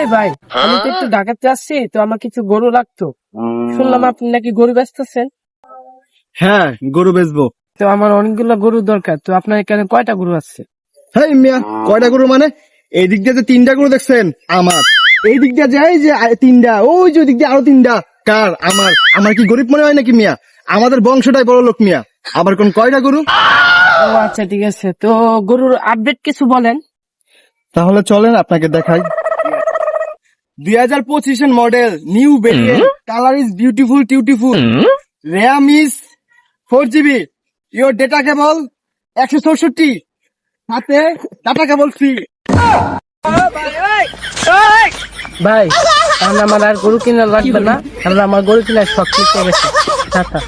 এই ভাই, আমি তো একটু ঢাকাতে আসছি, তো আমার কিছু গরু লাগতো। শুনলাম আপনি নাকি গরু বেচতেছেন। হ্যাঁ, গরু বেচবো। তো আমার অনেকগুলো গরু দরকার, তো আপনার এখানে কয়টা গরু আছে? হ্যাঁ মিয়া, কয়টা গরু মানে? এই দিক দিয়ে যে 3টা গরু দেখছেন আমার, এই দিক দিয়ে যাই যে 3টা, ওই যে দিক দিয়ে আরো 3টা। কার? আমার। আমার কি গরিব মনে হয় নাকি মিয়া? আমাদের বংশটাই বড় লোক মিয়া। আবার কোন কয়টা গরু? ও আচ্ছা, ঠিক আছে। তো গরুর আপডেট কিছু বলেন। তাহলে চলেন আপনাকে দেখাই। 2025 model, new variant, colour is beautiful টিউটিফুল, RAM is 4 GB, your data কেবল 164, সাথে ডাটা কেবল ফ্রি। ভাই, তাহলে আমার আর গরু কিনা লাগবে না, কারণ আমার গরু কিনার শখ মিটে গেছে। টাটা।